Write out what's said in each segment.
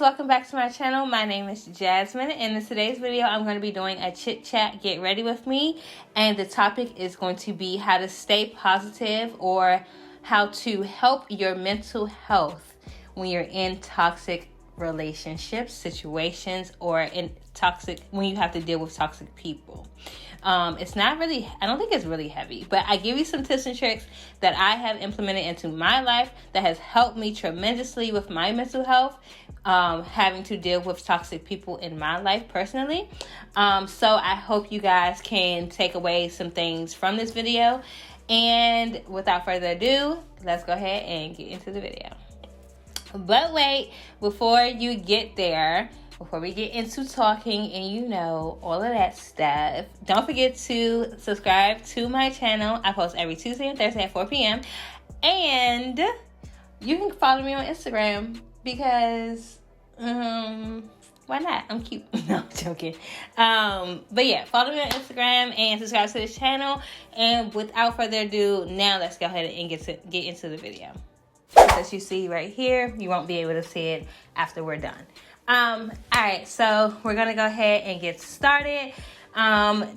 welcome back to my channel. My name is Jasmine, and in today's video I'm going to be doing a chit chat get ready with me, and the topic is going to be how to stay positive or how to help your mental health when you're in toxic relationships, situations, or when you have to deal with toxic people. It's not really, I don't think it's really heavy, but I give you some tips and tricks that I have implemented into my life that has helped me tremendously with my mental health, having to deal with toxic people in my life personally. So I hope you guys can take away some things from this video. And without further ado, let's go ahead and get into the video. But wait, before you get there, before we get into talking and all of that stuff, don't forget to subscribe to my channel. I post every Tuesday and Thursday at 4 p.m. And you can follow me on Instagram because, why not? I'm cute. No, I'm joking. But yeah, follow me on Instagram and subscribe to this channel. And without further ado, now let's go ahead and get into the video. As you see right here, you won't be able to see it after we're done. Alright, so we're gonna go ahead and get started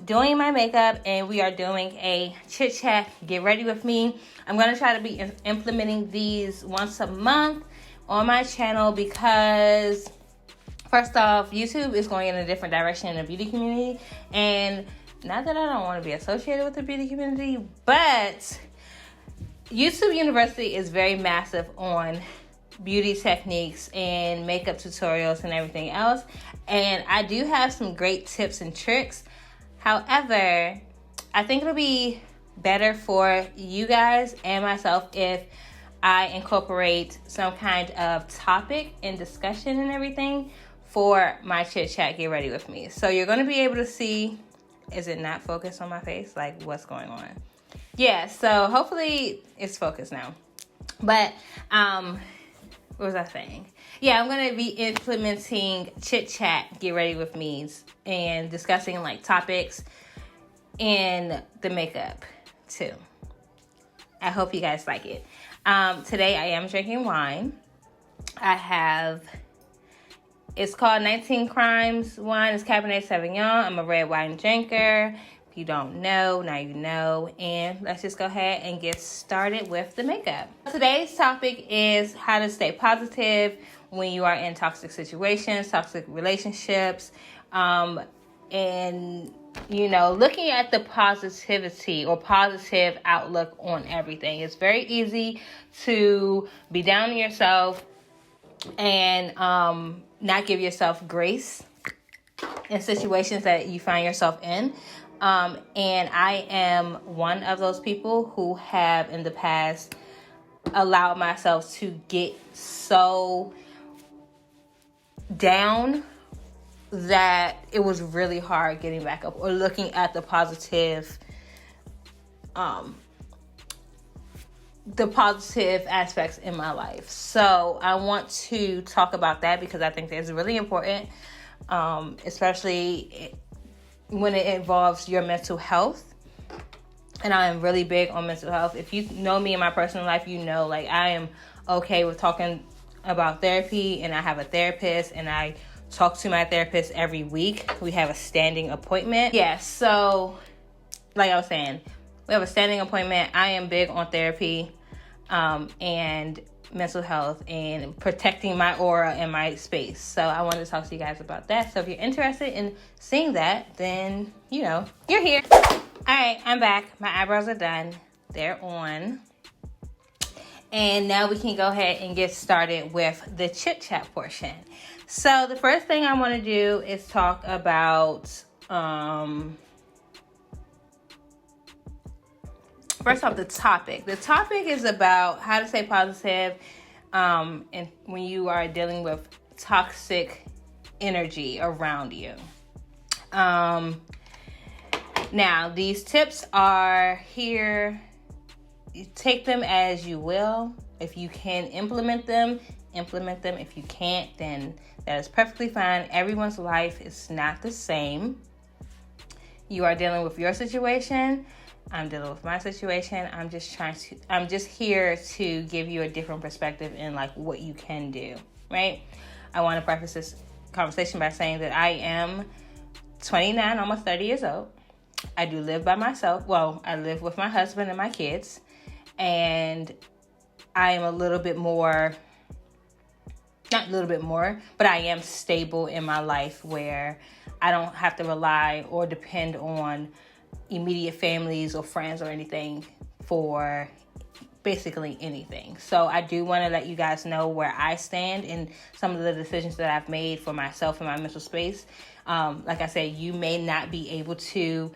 doing my makeup, and we are doing a chit chat get ready with me. I'm gonna try to be implementing these once a month on my channel because first off, YouTube is going in a different direction in the beauty community, and not that I don't want to be associated with the beauty community, but YouTube University is very massive on beauty techniques and makeup tutorials and everything else, and I do have some great tips and tricks. However, I think it'll be better for you guys and myself if I incorporate some kind of topic and discussion and everything for my chit chat get ready with me. So you're going to be able to see, is it not focused on my face? Like, what's going on? Yeah, so hopefully it's focused now. But what was I saying? Yeah, I'm going to be implementing chit chat get ready with me and discussing like topics in the makeup too. I hope you guys like it. Today I am drinking wine. It's called 19 Crimes wine. It's Cabernet Sauvignon. I'm a red wine drinker. If you don't know, now you know. And let's just go ahead and get started with the makeup. Today's topic is how to stay positive when you are in toxic situations, toxic relationships, and looking at the positivity or positive outlook on everything. It's very easy to be down on yourself and not give yourself grace in situations that you find yourself in. And I am one of those people who have in the past allowed myself to get so down that it was really hard getting back up or looking at the positive aspects in my life. So I want to talk about that because I think that's really important, especially when it involves your mental health. And I am really big on mental health. If you know me in my personal life, like I am okay with talking about therapy, and I have a therapist, and I talk to my therapist every week. We have a standing appointment. Yeah, so like I was saying, we have a standing appointment. I am big on therapy and mental health and protecting my aura and my space. So I wanted to talk to you guys about that. So if you're interested in seeing that, then you're here. All right, I'm back. My eyebrows are done. They're on. And now we can go ahead and get started with the chit chat portion. So the first thing I want to do is talk about first off, the topic. The topic is about how to stay positive and when you are dealing with toxic energy around you. Now, these tips are here. You take them as you will. If you can implement them, implement them. If you can't, then that is perfectly fine. Everyone's life is not the same. You are dealing with your situation. I'm dealing with my situation. I'm just here to give you a different perspective in like what you can do, right? I want to preface this conversation by saying that I am 29, almost 30 years old. I do live by myself. Well, I live with my husband and my kids. And I am a little bit more, not a little bit more, but I am stable in my life where I don't have to rely or depend on immediate families or friends or anything for basically anything. So I do want to let you guys know where I stand in some of the decisions that I've made for myself and my mental space. Like I said, you may not be able to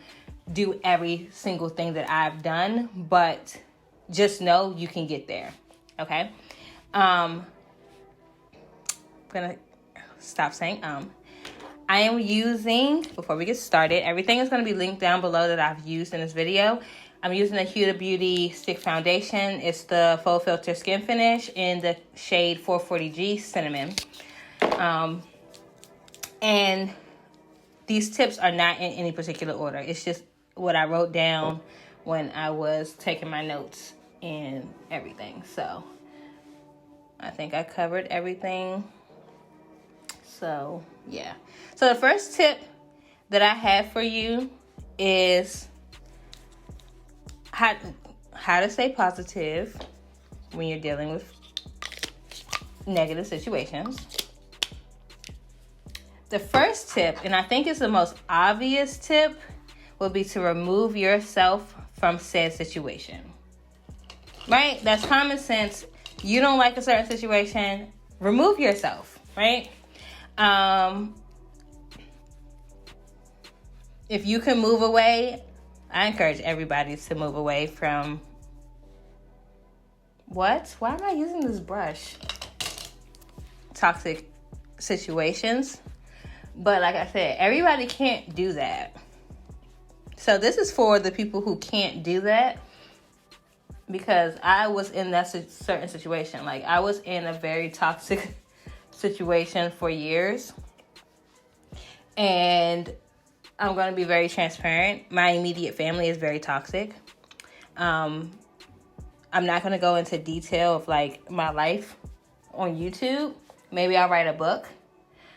do every single thing that I've done, but just know you can get there. Okay. I'm gonna stop saying I am using, before we get started, everything is going to be linked down below that I've used in this video. I'm using the HUDA Beauty Stick Foundation. It's the Full Filter Skin Finish in the shade 440G Cinnamon. And these tips are not in any particular order. It's just what I wrote down when I was taking my notes and everything. So I think I covered everything. So yeah. So the first tip that I have for you is how to stay positive when you're dealing with negative situations. The first tip, and I think it's the most obvious tip, would be to remove yourself from said situation. Right? That's common sense. You don't like a certain situation, remove yourself, right? If you can move away, I encourage everybody to move away from what? Why am I using this brush? Toxic situations. But like I said, everybody can't do that. So this is for the people who can't do that, because I was in that certain situation. Like, I was in a very toxic situation for years. And I'm going to be very transparent. My immediate family is very toxic. I'm not going to go into detail of like my life on YouTube. Maybe I'll write a book.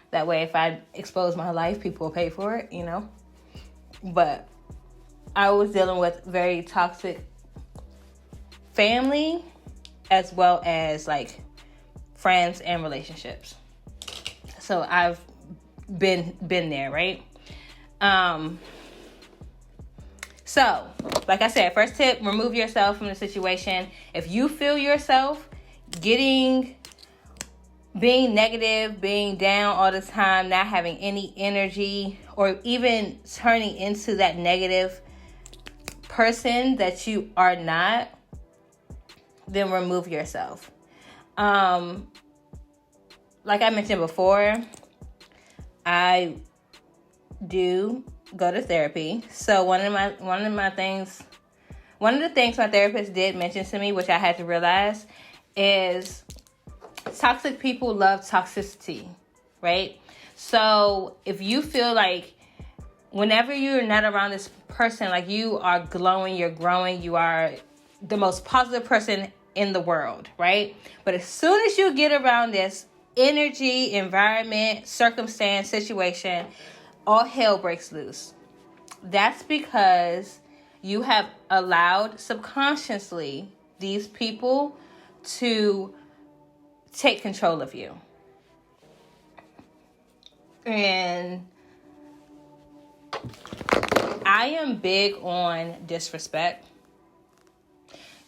That way, if I expose my life, people will pay for it, you know. But I was dealing with very toxic family as well as like friends and relationships. So I've been there, right? So, like I said, first tip, remove yourself from the situation. If you feel yourself being negative, being down all the time, not having any energy, or even turning into that negative person that you are not, then remove yourself. Like I mentioned before, I do go to therapy. So one of the things my therapist did mention to me, which I had to realize, is toxic people love toxicity, right? So if you feel like whenever you're not around this person, like you are glowing, you're growing, you are the most positive person in the world, right? But as soon as you get around this energy, environment, circumstance, situation, all hell breaks loose. That's because you have allowed subconsciously these people to take control of you. And I am big on disrespect.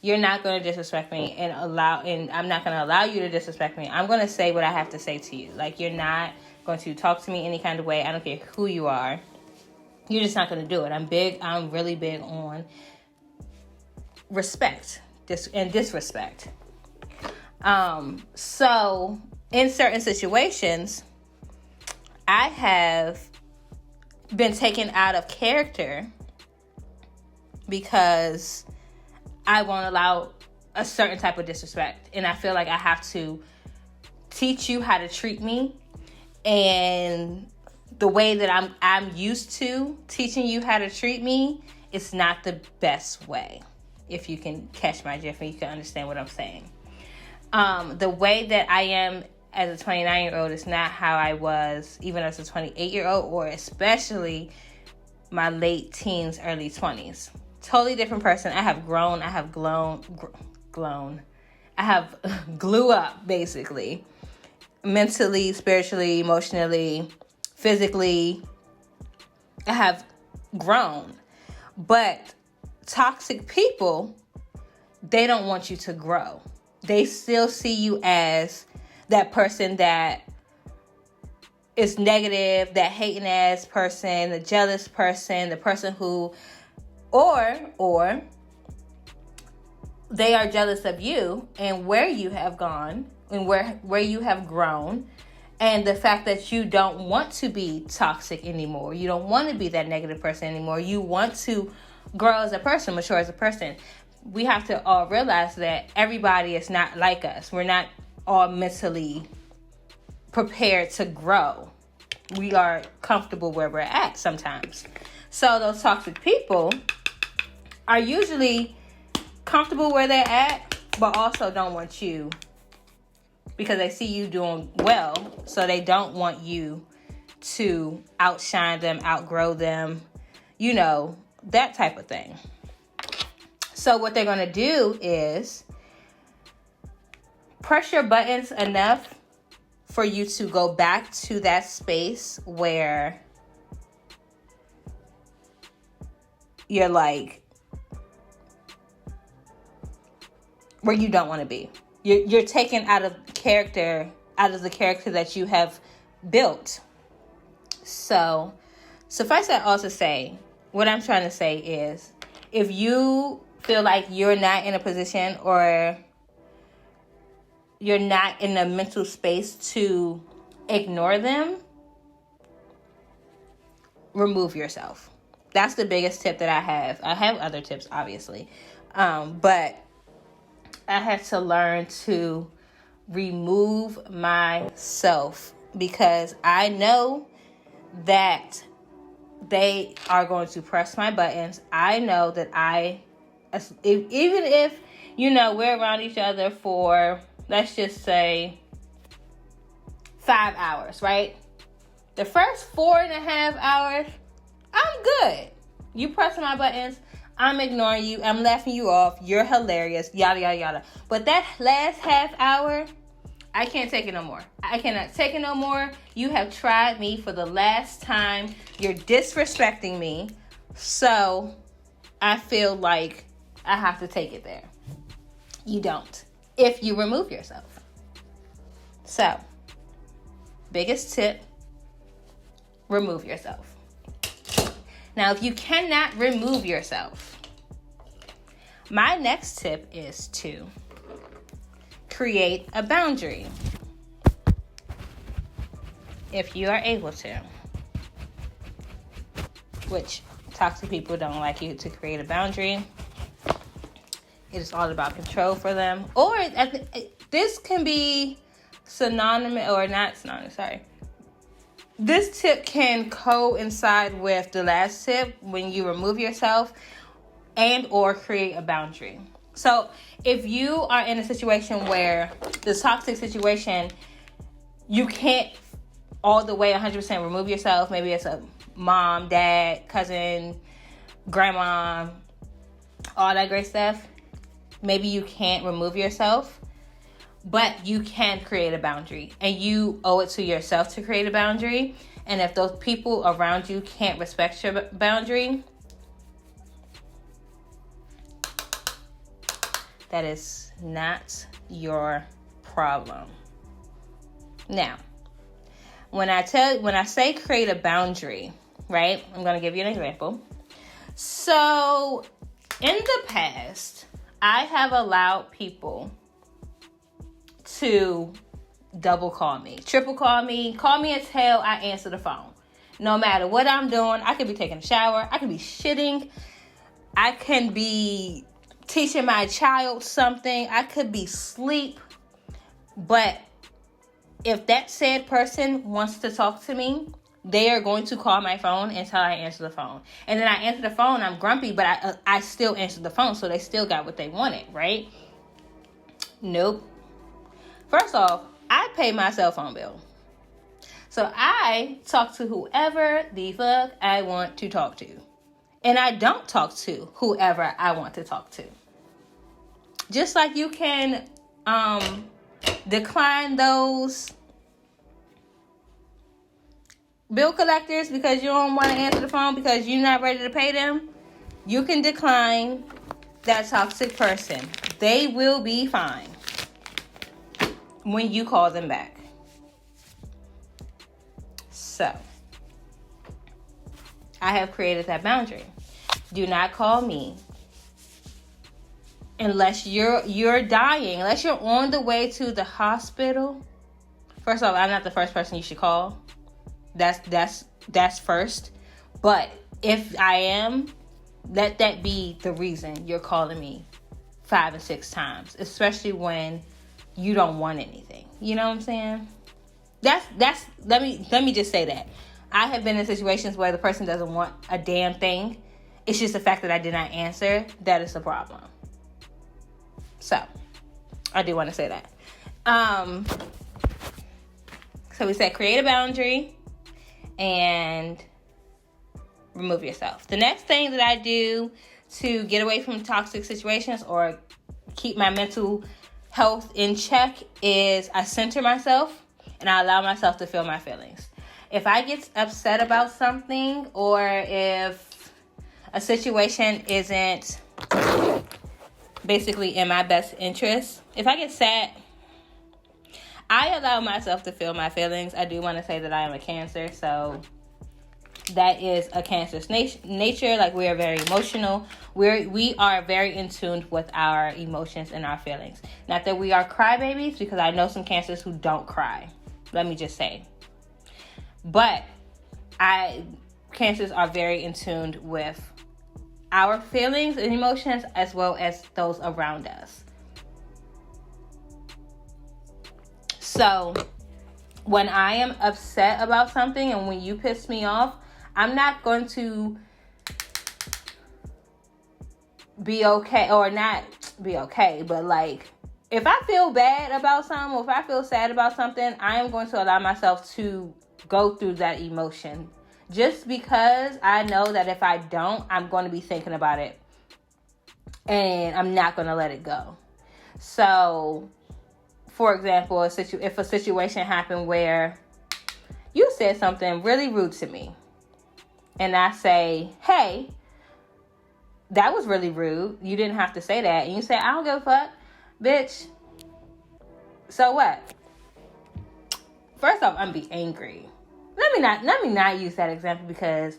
You're not going to disrespect me and I'm not going to allow you to disrespect me. I'm going to say what I have to say to you. Like, you're not going to talk to me any kind of way. I don't care who you are. You're just not going to do it. I'm really big on respect and disrespect. So in certain situations, I have been taken out of character because I won't allow a certain type of disrespect. And I feel like I have to teach you how to treat me, and the way that I'm used to teaching you how to treat me, it's not the best way. If you can catch my drift and you can understand what I'm saying. The way that I am as a 29-year-old is not how I was even as a 28-year-old, or especially my late teens, early 20s. Totally different person. I have grown. I have grown. I have grew up, basically. Mentally, spiritually, emotionally, physically. I have grown. But toxic people, they don't want you to grow. They still see you as that person that is negative, that hating ass person, the jealous person, the person who, or they are jealous of you and where you have gone and where you have grown, and the fact that you don't want to be toxic anymore. You don't want to be that negative person anymore. You want to grow as a person, mature as a person. We have to all realize that everybody is not like us. We're not all mentally prepared to grow. We are comfortable where we're at sometimes. So those toxic people are usually comfortable where they're at, but also don't want you, because they see you doing well, so they don't want you to outshine them, outgrow them, that type of thing. So what they're going to do is press your buttons enough for you to go back to that space where you're like, where you don't want to be. You're taken out of the character that you have built. So suffice that all to say, what I'm trying to say is, if you feel like you're not in a position or you're not in a mental space to ignore them, remove yourself. That's the biggest tip that I have. I have other tips, obviously. But I had to learn to remove myself, because I know that they are going to press my buttons. I know that even if, we're around each other for, let's just say, 5 hours, right? The first 4.5 hours, I'm good. You pressing my buttons, I'm ignoring you, I'm laughing you off, you're hilarious, yada, yada, yada. But that last half hour, I can't take it no more. I cannot take it no more. You have tried me for the last time. You're disrespecting me. So I feel like I have to take it there. You don't, if you remove yourself. So, biggest tip, remove yourself. Now, if you cannot remove yourself, my next tip is to create a boundary. If you are able to. Which toxic people don't like you to create a boundary. It is all about control for them. Or this can be synonymous, or not synonymous, sorry. This tip can coincide with the last tip, when you remove yourself and or create a boundary. So if you are in a situation where the toxic situation, you can't all the way 100% remove yourself. Maybe it's a mom, dad, cousin, grandma, all that great stuff. Maybe you can't remove yourself, but you can create a boundary, and you owe it to yourself to create a boundary. And if those people around you can't respect your boundary, that is not your problem. Now, when I say create a boundary, right? I'm going to give you an example. So, in the past, I have allowed people to double call me, triple call me until I answer the phone. No matter what I'm doing, I could be taking a shower, I could be shitting, I can be teaching my child something, I could be asleep. But if that said person wants to talk to me, they are going to call my phone until I answer the phone. And then I answer the phone, I'm grumpy, but I still answer the phone, so they still got what they wanted, right? Nope. First off, I pay my cell phone bill. So I talk to whoever the fuck I want to talk to. And I don't talk to whoever I want to talk to. Just like you can decline those bill collectors because you don't want to answer the phone because you're not ready to pay them, you can decline that toxic person. They will be fine when you call them back. So, I have created that boundary. Do not call me unless you're dying, unless you're on the way to the hospital. First off, I'm not the first person you should call. That's first. But if I am, let that be the reason you're calling me 5 and 6 times, especially when you don't want anything. You know what I'm saying? Let me just say that. I have been in situations where the person doesn't want a damn thing. It's just the fact that I did not answer that is the problem. So, I do want to say that. So we said create a boundary and remove yourself. The next thing that I do to get away from toxic situations or keep my mental health in check is I center myself and I allow myself to feel my feelings. If I get upset about something or if a situation isn't basically in my best interest, if I get sad, I allow myself to feel my feelings. I do want to say that I am a Cancer, so that is a Cancer's nature. Like, we are very emotional. We are very in tune with our emotions and our feelings. Not that we are crybabies, because I know some Cancers who don't cry. Let me just say. But Cancers are very in tune with our feelings and emotions as well as those around us. So when I am upset about something and when you piss me off, I'm not going to be okay, or not be okay, but like, if I feel bad about something or if I feel sad about something, I am going to allow myself to go through that emotion. Just because I know that if I don't, I'm going to be thinking about it and I'm not going to let it go. So, for example, if a situation happened where you said something really rude to me and I say, hey, that was really rude. You didn't have to say that. And you say, I don't give a fuck, bitch. So what? First off, I'm be angry. Let me not use that example because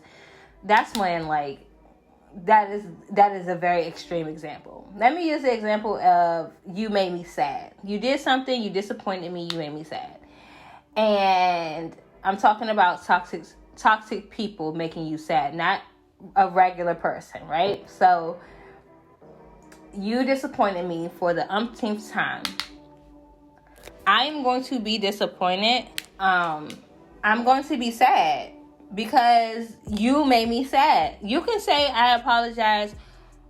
that's when, like, that is a very extreme example. Let me use the example of you made me sad. You did something, you disappointed me, you made me sad. And I'm talking about toxic people making you sad, not a regular person, right? So you disappointed me for the umpteenth time. I'm going to be disappointed. I'm going to be sad because you made me sad. You can say I apologize,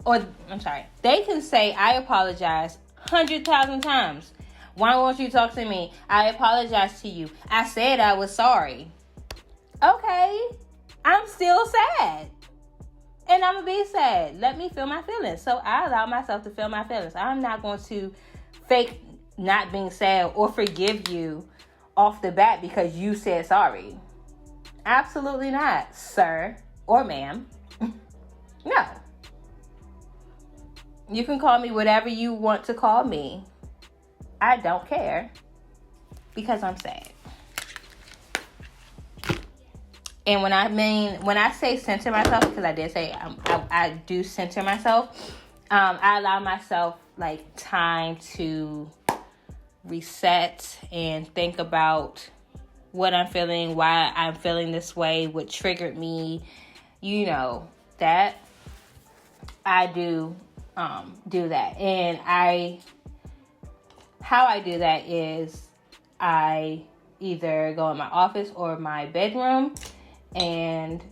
or I'm sorry, they can say I apologize 100,000 times. Why won't you talk to me? I apologize to you. I said I was sorry. Okay, I'm still sad. And I'm going to be sad. Let me feel my feelings. So I allow myself to feel my feelings. I'm not going to fake not being sad or forgive you off the bat because you said sorry. Absolutely not, sir or ma'am. No. You can call me whatever you want to call me. I don't care because I'm sad. And when I say center myself, because I did say I do center myself, I allow myself like time to reset and think about what I'm feeling, why I'm feeling this way, what triggered me, that I do that. And how I do that is I either go in my office or my bedroom and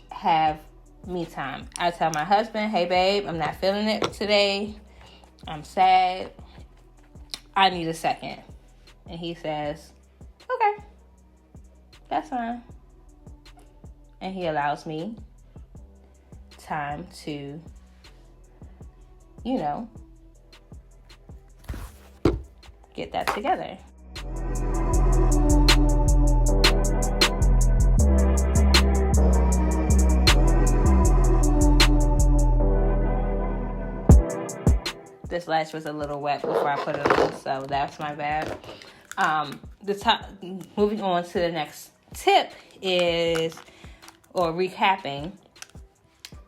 have me time. I tell my husband, hey babe, I'm not feeling it today. I'm sad. I need a second. And he says, okay, that's fine. And he allows me time to, get that together. This latch was a little wet before I put it on, so that's my bad. Moving on to the next tip is, or recapping,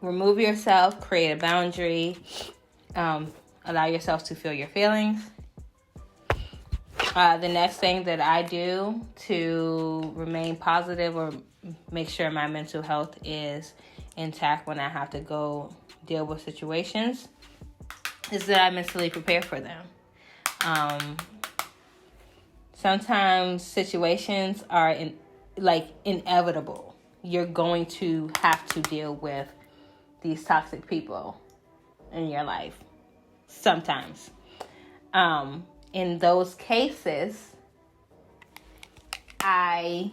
remove yourself, create a boundary, allow yourself to feel your feelings. The next thing that I do to remain positive or make sure my mental health is intact when I have to go deal with situations is that I mentally prepare for them. Sometimes situations are inevitable. You're going to have to deal with these toxic people in your life. Sometimes. In those cases, I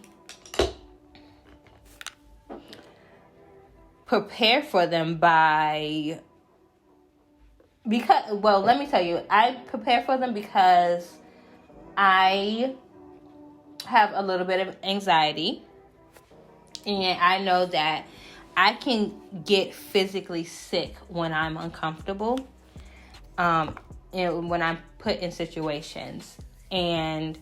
prepare for them I prepare for them because I have a little bit of anxiety, and I know that I can get physically sick when I'm uncomfortable, and when I'm put in situations, and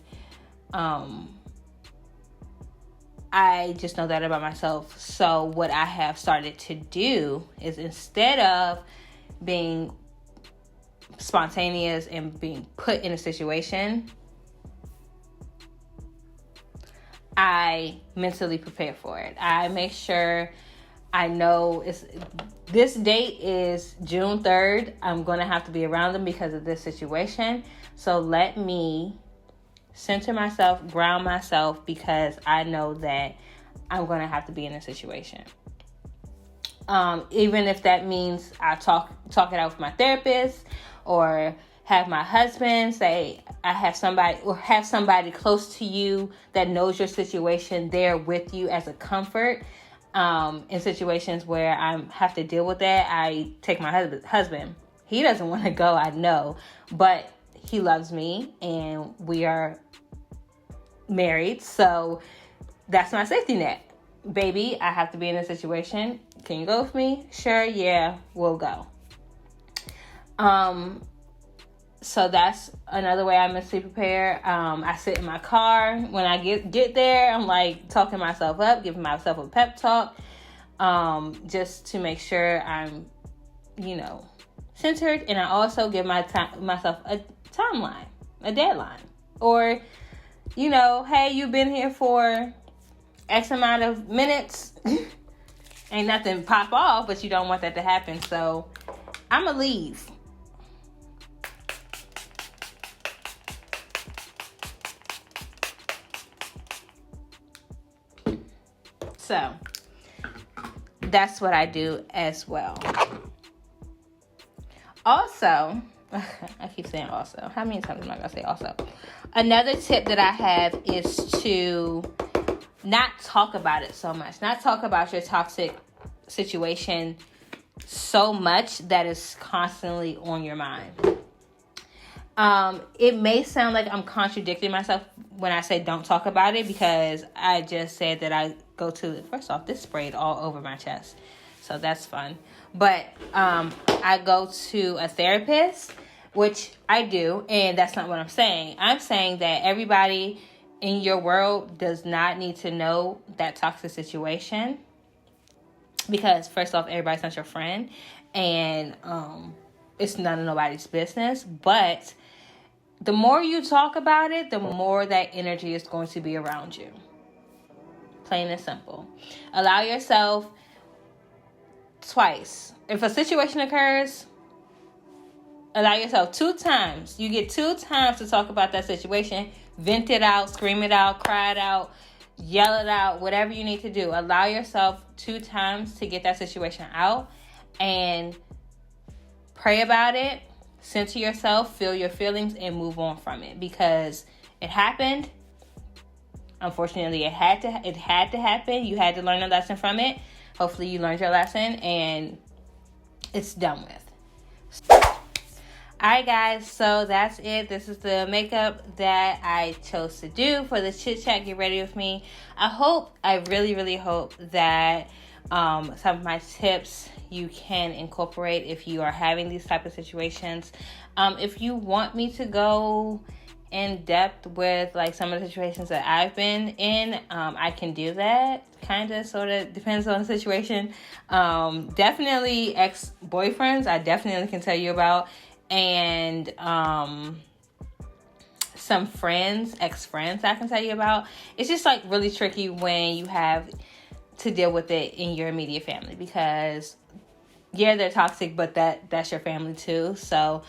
I just know that about myself. So what I have started to do is, instead of being spontaneous and being put in a situation, I mentally prepare for it. I make sure I know this date is June 3rd. I'm going to have to be around them because of this situation. So let me center myself, ground myself, because I know that I'm going to have to be in a situation. Even if that means I talk it out with my therapist, or have my husband say, I have somebody close to you that knows your situation there with you as a comfort. In situations where I have to deal with that, I take my husband. He doesn't want to go, I know, but he loves me and we are married. So that's my safety net. Baby, I have to be in a situation. Can you go with me? Sure, yeah, we'll go. So that's another way I mentally prepare. I sit in my car. When I get there, I'm like talking myself up, giving myself a pep talk, just to make sure I'm, centered. And I also give myself a timeline, a deadline. Or, hey, you've been here for X amount of minutes. Ain't nothing pop off, but you don't want that to happen. So I'm going to leave. So that's what I do as well. Also, I keep saying also. How many times am I going to say also? Another tip that I have is to not talk about it so much. Not talk about your toxic situation so much that it's constantly on your mind. It may sound like I'm contradicting myself when I say don't talk about it, because I just said that I go to, first off, this sprayed all over my chest. So that's fun. But I go to a therapist, which I do, and that's not what I'm saying. I'm saying that everybody in your world does not need to know that toxic situation, because first off, everybody's not your friend, and it's none of nobody's business. But the more you talk about it, the more that energy is going to be around you. Plain and simple. Allow yourself twice. If a situation occurs, allow yourself 2 times. You get 2 times to talk about that situation. Vent it out, scream it out, cry it out, yell it out, whatever you need to do. Allow yourself 2 times to get that situation out, and pray about it. Center yourself, feel your feelings, and move on from it, because It happened. Unfortunately, it had to happen. You had to learn a lesson from it. Hopefully you learned your lesson and it's done with. Alright guys, so that's it. This is the makeup that I chose to do for the Chit Chat Get Ready With Me. I really hope that some of my tips you can incorporate if you are having these type of situations. If you want me to go in depth with like some of the situations that I've been in, I can do that. Kind of, sort of, depends on the situation. Definitely ex-boyfriends, I definitely can tell you about. And some friends, ex-friends I can tell you about. It's just like really tricky when you have to deal with it in your immediate family, because yeah, they're toxic, but that's your family too. So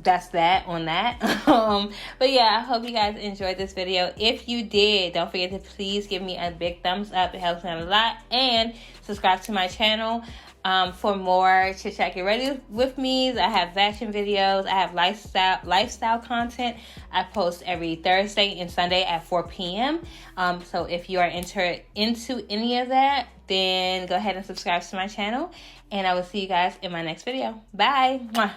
that's that on that. But yeah, I hope you guys enjoyed this video. If you did, don't forget to please give me a big thumbs up. It helps me out a lot. And subscribe to my channel for more Chit Chat Get Ready With Me. I have fashion videos. I have lifestyle content. I post every Thursday and Sunday at 4 p.m. So if you are into any of that, then go ahead and subscribe to my channel. And I will see you guys in my next video. Bye. Mwah.